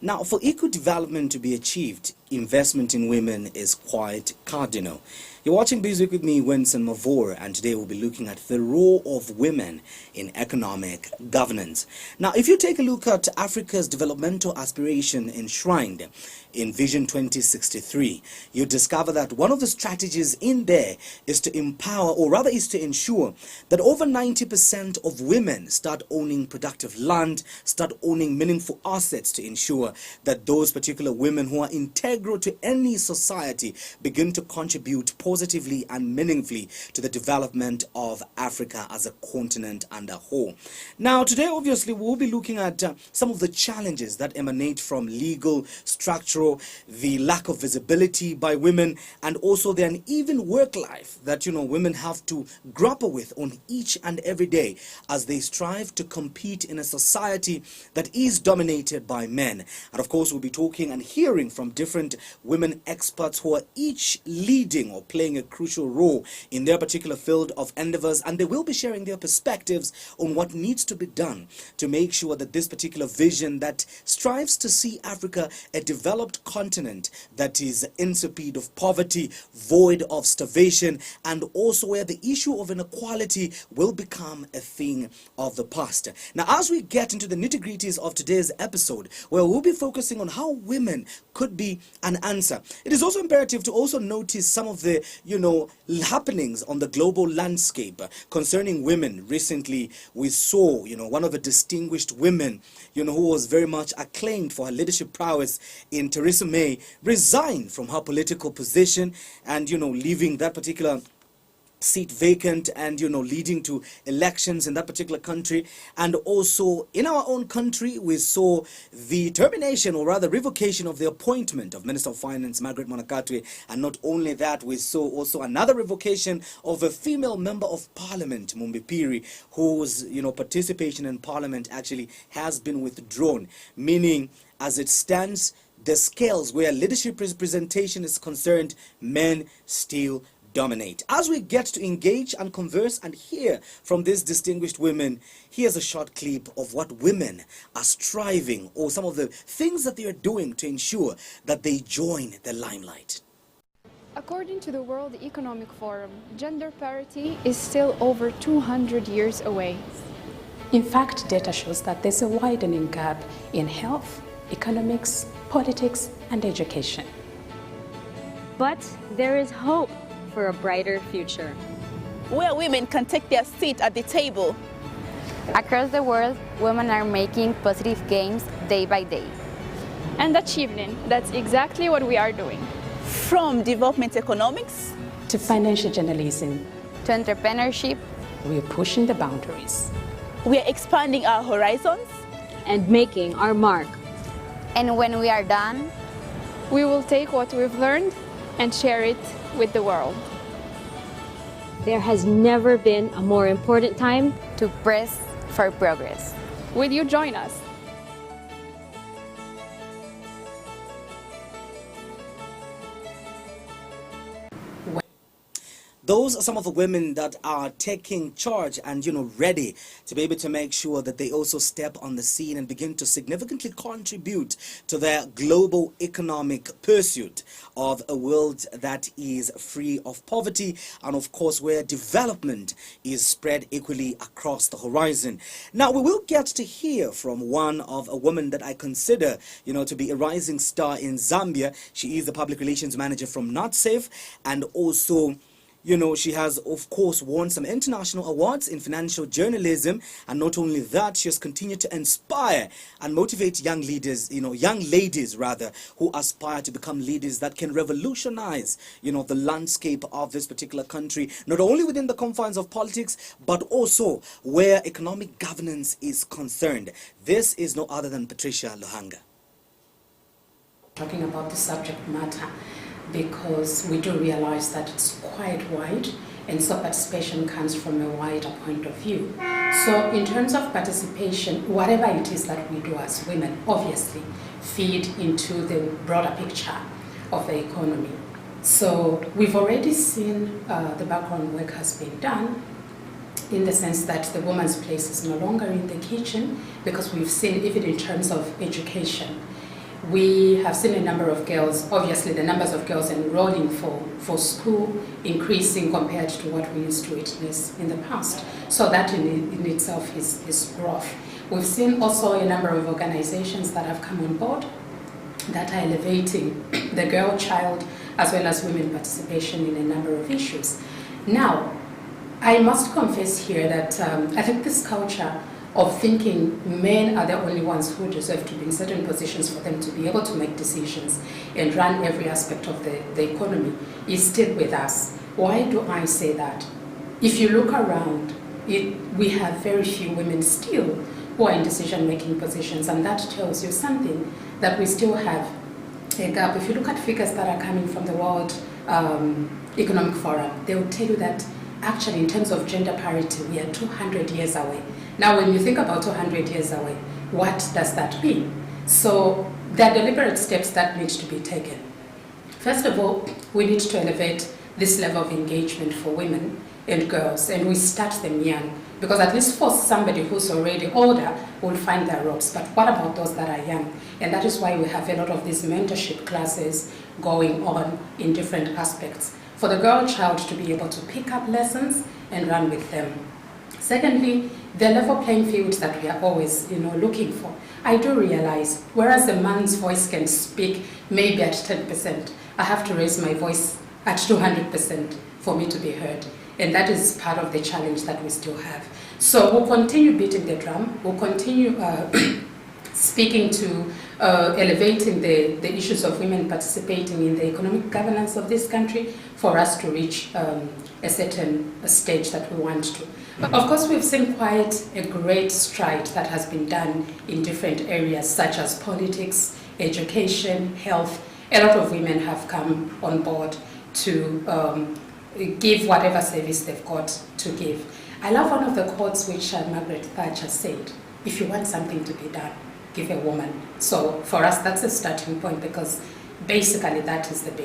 Now, for eco-development to be achieved, investment in women is quite cardinal. You're watching Bizweek with me, Winston Mavor, and today we'll be looking at the role of women in economic governance. Now, if you take a look at Africa's developmental aspiration enshrined in Vision 2063, you discover that one of the strategies in there is to empower, or rather is to ensure that over 90% of women start owning productive land, start owning meaningful assets, to ensure that those particular women who are integral to any society begin to contribute positively and meaningfully to the development of Africa as a continent and a whole. Now, today, obviously, we'll be looking at some of the challenges that emanate from legal, structural, the lack of visibility by women, and also the uneven work life that, women have to grapple with on each and every day as they strive to compete in a society that is dominated by men. And of course, we'll be talking and hearing from different women experts who are each leading or playing a crucial role in their particular field of endeavors, and they will be sharing their perspectives on what needs to be done to make sure that this particular vision that strives to see Africa a developed continent that is insipid of poverty, void of starvation, and also where the issue of inequality will become a thing of the past. Now, as we get into the nitty-gritties of today's episode, where we'll be focusing on how women could be an answer, it is also imperative to also notice some of the happenings on the global landscape concerning women. Recently, we saw, one of the distinguished women, who was very much acclaimed for her leadership prowess in Theresa May, resign from her political position and, leaving that particular seat vacant and leading to elections in that particular country. And also in our own country, we saw the termination, or rather revocation, of the appointment of Minister of Finance Margaret Monakatwe. And not only that, we saw also another revocation of a female member of parliament, Mumbipiri, whose participation in parliament actually has been withdrawn, meaning as it stands, the scales where leadership representation is concerned, men still dominate. As we get to engage and converse and hear from these distinguished women, here's a short clip of what women are striving, or some of the things that they are doing to ensure that they join the limelight. According to the World Economic Forum, gender parity is still over 200 years away. In fact, data shows that there's a widening gap in health, economics, politics, and education. But there is hope for a brighter future, where women can take their seat at the table. Across the world, women are making positive gains day by day. And achieving, that's exactly what we are doing. From development economics to financial journalism to entrepreneurship, we're pushing the boundaries. We are expanding our horizons and making our mark. And when we are done, we will take what we've learned and share it with the world. There has never been a more important time to press for progress. Will you join us? Those are some of the women that are taking charge and, ready to be able to make sure that they also step on the scene and begin to significantly contribute to their global economic pursuit of a world that is free of poverty and, of course, where development is spread equally across the horizon. Now, we will get to hear from one of a woman that I consider, to be a rising star in Zambia. She is the public relations manager from NotSafe, and also she has, of course, won some international awards in financial journalism. And not only that, she has continued to inspire and motivate young leaders, young ladies rather, who aspire to become leaders that can revolutionize, the landscape of this particular country, not only within the confines of politics, but also where economic governance is concerned. This is no other than Patricia Luhanga. Talking about the subject matter, because we do realize that it's quite wide, and so participation comes from a wider point of view. So in terms of participation, whatever it is that we do as women, obviously feed into the broader picture of the economy. So we've already seen the background work has been done, in the sense that the woman's place is no longer in the kitchen, because we've seen, even in terms of education, we have seen a number of girls, obviously the numbers of girls enrolling for school increasing compared to what we used to witness in the past. So that in itself is growth. We've seen also a number of organizations that have come on board that are elevating the girl child as well as women participation in a number of issues. Now, I must confess here that I think this culture of thinking men are the only ones who deserve to be in certain positions for them to be able to make decisions and run every aspect of the economy is still with us. Why do I say that? If you look around, we have very few women still who are in decision-making positions, and that tells you something, that we still have a gap. If you look at figures that are coming from the World Economic Forum, they will tell you that actually in terms of gender parity, we are 200 years away. Now, when you think about 200 years away, what does that mean? So there are deliberate steps that need to be taken. First of all, we need to elevate this level of engagement for women and girls, and we start them young, because at least for somebody who's already older will find their ropes. But what about those that are young? And that is why we have a lot of these mentorship classes going on in different aspects for the girl child to be able to pick up lessons and run with them. Secondly, the level playing fields that we are always looking for. I do realize, whereas a man's voice can speak maybe at 10%, I have to raise my voice at 200% for me to be heard. And that is part of the challenge that we still have. So we'll continue beating the drum, we'll continue speaking to elevating the issues of women participating in the economic governance of this country for us to reach a certain stage that we want to. But of course, we've seen quite a great stride that has been done in different areas such as politics, education, health. A lot of women have come on board to give whatever service they've got to give. I love one of the quotes which Margaret Thatcher said, if you want something to be done, give a woman. So for us, that's a starting point, because basically that is the base.